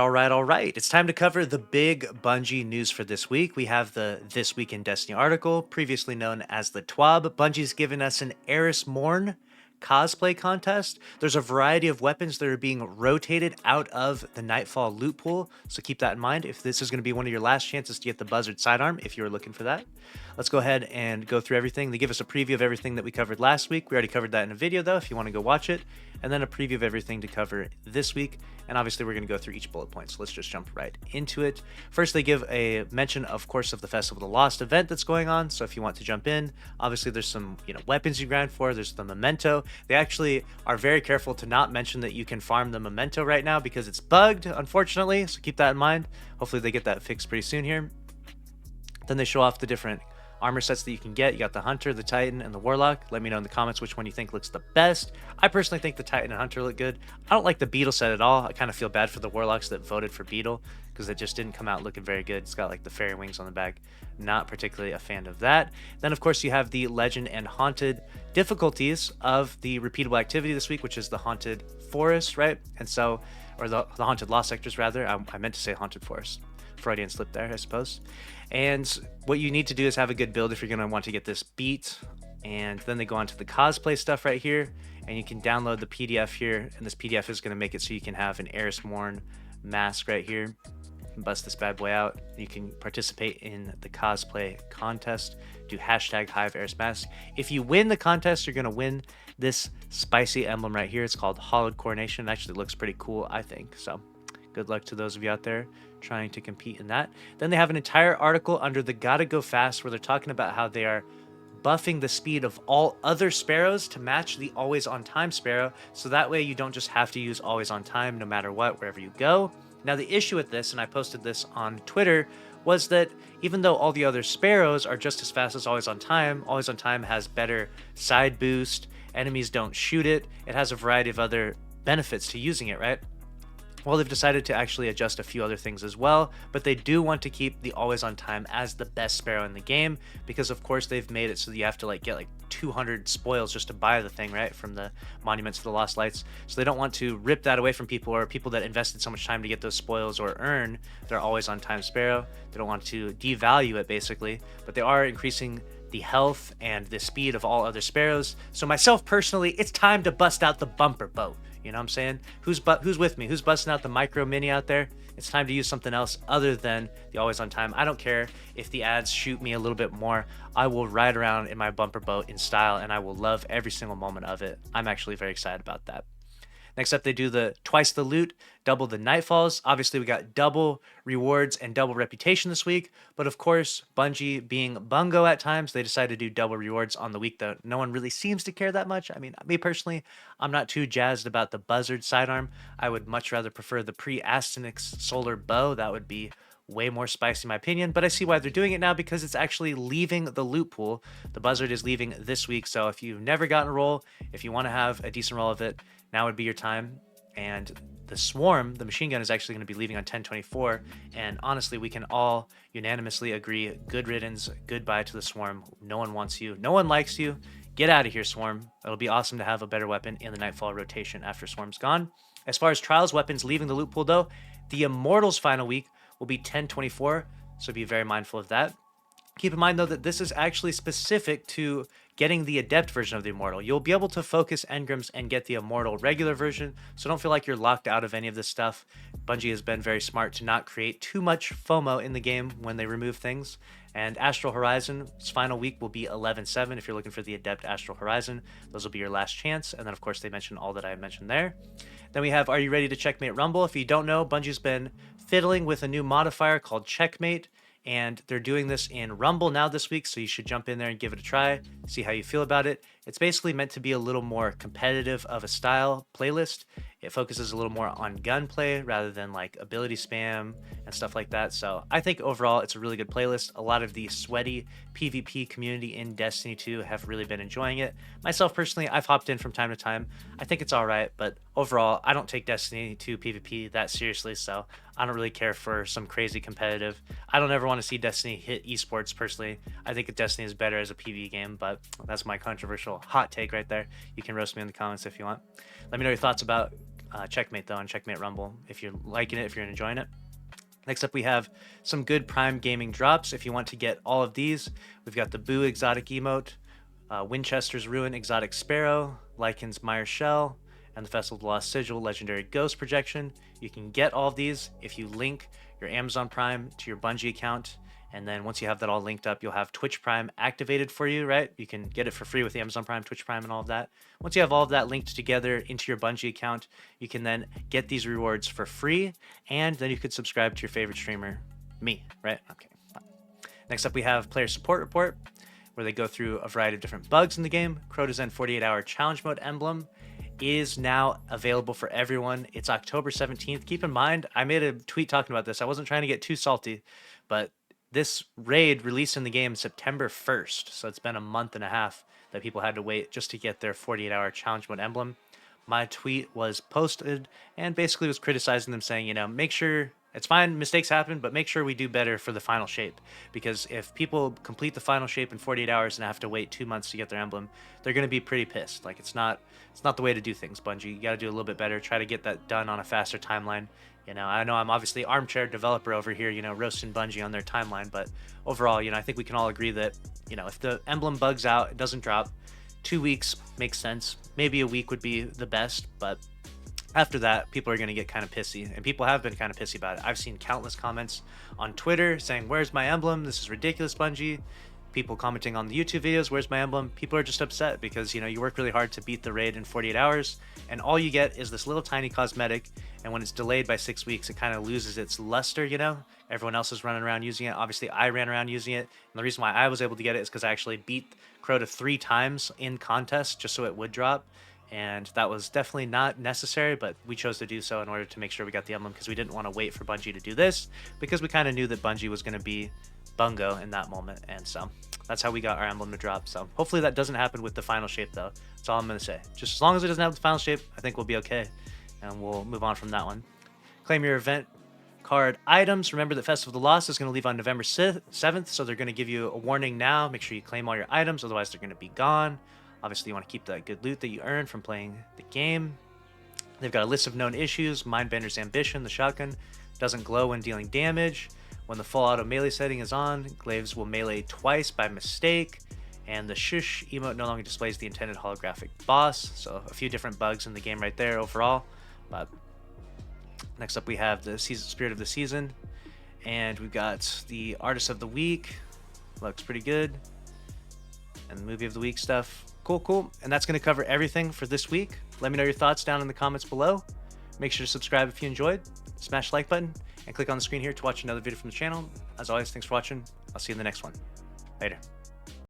All right. It's time to cover the big Bungie news for this week. We have the This Week in Destiny article, previously known as the TWID. Bungie's given us an Eris Morn cosplay contest. There's a variety of weapons that are being rotated out of the Nightfall loot pool, so keep that in mind if this is going to be one of your last chances to get the Buzzard sidearm if you're looking for that. Let's go ahead and go through everything. They give us a preview of everything that we covered last week. We already covered that in a video though, if you want to go watch it, and then a preview of everything to cover this week. And obviously we're going to go through each bullet point, so let's just jump right into it. First, they give a mention, of course, of the Festival of the Lost event that's going on, so if you want to jump in, obviously there's some weapons you grind for. There's the memento. They actually are very careful to not mention that you can farm the memento right now because it's bugged, unfortunately, so keep that in mind. Hopefully they get that fixed pretty soon here. Then they show off the different armor sets that you can get. You got the Hunter, the Titan, and the Warlock. Let me know in the comments which one you think looks the best. I personally think the Titan and Hunter look good. I don't like the Beetle set at all. I kind of feel bad for the Warlocks that voted for Beetle because it just didn't come out looking very good. It's got like the fairy wings on the back. Not particularly a fan of that. Then of course you have the Legend and Haunted difficulties of the repeatable activity this week, which is the Haunted Forest, right? And so, or the Haunted Lost Sectors rather. I meant to say Haunted Forest. Freudian slip there, I suppose. And what you need to do is have a good build if you're going to want to get this beat. And then they go on to the cosplay stuff right here, and you can download the PDF here, and this PDF is going to make it so you can have an Eris Morn mask right here. You can bust this bad boy out. You can participate in the cosplay contest. Do hashtag Hive Eris mask. If you win the contest, you're going to win this spicy emblem right here. It's called Hollowed Coronation. It actually looks pretty cool, I think. So good luck to those of you out there trying to compete in that. Then they have an entire article under the Gotta Go Fast where they're talking about how they are buffing the speed of all other sparrows to match the always on time sparrow, so that way you don't just have to use always on time no matter what, wherever you go. Now the issue with this, and I posted this on Twitter, was that even though all the other sparrows are just as fast as always on time has better side boost, enemies don't shoot it, it has a variety of other benefits to using it, right? Well, they've decided to actually adjust a few other things as well, but they do want to keep the always on time as the best sparrow in the game because of course they've made it so that you have to get 200 spoils just to buy the thing, right, from the Monuments to the Lost Lights. So they don't want to rip that away from people or people that invested so much time to get those spoils or earn their always on time sparrow. They don't want to devalue it basically, but they are increasing the health and the speed of all other sparrows. So myself personally, it's time to bust out the bumper boat. You know what I'm saying? Who's with me? Who's busting out the micro mini out there? It's time to use something else other than the always on time. I don't care if the ads shoot me a little bit more. I will ride around in my bumper boat in style and I will love every single moment of it. I'm actually very excited about that. Next up, they do the twice the loot, double the Nightfalls. Obviously, we got double rewards and double reputation this week. But of course, Bungie being bungo at times, they decided to do double rewards on the week that no one really seems to care that much. I mean, me personally, I'm not too jazzed about the Buzzard sidearm. I would much rather prefer the pre-Aztecross solar bow. That would be way more spicy in my opinion, but I see why they're doing it now because it's actually leaving the loot pool. The Buzzard is leaving this week, so if you've never gotten a roll, if you want to have a decent roll of it, now would be your time. And the Swarm, the machine gun, is actually going to be leaving on 10/24, and honestly, we can all unanimously agree, good riddance, goodbye to the Swarm. No one wants you, no one likes you. Get out of here, Swarm. It'll be awesome to have a better weapon in the Nightfall rotation after Swarm's gone. As far as Trials weapons leaving the loot pool though, the Immortals final week will be 10/24, so be very mindful of that. Keep in mind though that this is actually specific to getting the Adept version of the Immortal. You'll be able to focus engrams and get the Immortal regular version, so don't feel like you're locked out of any of this stuff. Bungie has been very smart to not create too much FOMO in the game when they remove things. And Astral Horizon's final week will be 11/7 if you're looking for the Adept Astral Horizon. Those will be your last chance, and then of course they mention all that I mentioned there. Then we have Are You Ready to Checkmate Rumble? If you don't know, Bungie's been fiddling with a new modifier called Checkmate, and they're doing this in Rumble now this week, so you should jump in there and give it a try, see how you feel about it. It's basically meant to be a little more competitive of a style playlist. It focuses a little more on gunplay rather than ability spam and stuff like that. So I think overall it's a really good playlist. A lot of the sweaty PvP community in Destiny 2 have really been enjoying it. Myself personally, I've hopped in from time to time. I think it's all right, but overall I don't take Destiny 2 PvP that seriously, so I don't really care for some crazy competitive. I don't ever want to see Destiny hit esports personally. I think Destiny is better as a PvE game, but that's my controversial hot take right there. You can roast me in the comments if you want. Let me know your thoughts about Checkmate though on Checkmate Rumble if you're liking it, if you're enjoying it. Next up, we have some good Prime Gaming drops. If you want to get all of these, we've got the Boo exotic emote, Winchester's Ruin exotic Sparrow, Lycan's Mire Shell, and the Festival of the Lost Sigil legendary Ghost projection. You can get all of these if you link your Amazon Prime to your Bungie account. And then once you have that all linked up, you'll have Twitch Prime activated for you, right? You can get it for free with Amazon Prime, Twitch Prime, and all of that. Once you have all of that linked together into your Bungie account, you can then get these rewards for free, and then you could subscribe to your favorite streamer, me, right? Okay, fine. Next up, we have Player Support Report, where they go through a variety of different bugs in the game. Crota's End 48-hour challenge mode emblem is now available for everyone. It's October 17th. Keep in mind, I made a tweet talking about this. I wasn't trying to get too salty, but this raid released in the game September 1st, so it's been a month and a half that people had to wait just to get their 48-hour challenge mode emblem. My tweet was posted and basically was criticizing them, saying, make sure it's fine, mistakes happen, but make sure we do better for the final shape, because if people complete the final shape in 48 hours and have to wait 2 months to get their emblem, they're going to be pretty pissed. Like, it's not the way to do things, Bungie. You got to do a little bit better. Try to get that done on a faster timeline. I know I'm obviously armchair developer over here, roasting Bungie on their timeline, but overall, I think we can all agree that, if the emblem bugs out, it doesn't drop, 2 weeks makes sense. Maybe a week would be the best, but after that, people are going to get kind of pissy, and people have been kind of pissy about it. I've seen countless comments on Twitter saying, "Where's my emblem? This is ridiculous, Bungie." People commenting on the YouTube videos, "Where's my emblem?" People are just upset because, you work really hard to beat the raid in 48 hours, and all you get is this little tiny cosmetic, and when it's delayed by 6 weeks, it kind of loses its luster, Everyone else is running around using it. Obviously, I ran around using it, and the reason why I was able to get it is because I actually beat Crota 3 times in contest just so it would drop. And that was definitely not necessary, but we chose to do so in order to make sure we got the emblem, because we didn't want to wait for Bungie to do this, because we kind of knew that Bungie was going to be bungo in that moment. And so that's how we got our emblem to drop. So hopefully that doesn't happen with the final shape, though. That's all I'm going to say. Just as long as it doesn't have the final shape, I think we'll be okay, and we'll move on from that one. Claim your event card items. Remember that Festival of the Lost is going to leave on November 7th, so they're going to give you a warning now. Make sure you claim all your items, otherwise they're going to be gone. Obviously, you want to keep that good loot that you earned from playing the game. They've got a list of known issues. Mindbender's Ambition, the shotgun, doesn't glow when dealing damage. When the full auto melee setting is on, glaives will melee twice by mistake. And the Shush emote no longer displays the intended holographic boss. So a few different bugs in the game right there overall. But next up, we have the Spirit of the Season. And we've got the Artist of the Week. Looks pretty good. And the Movie of the Week stuff. Cool. And that's going to cover everything for this week. Let me know your thoughts down in the comments below. Make sure to subscribe if you enjoyed. Smash the like button and click on the screen here to watch another video from the channel. As always, thanks for watching. I'll see you in the next one. Later.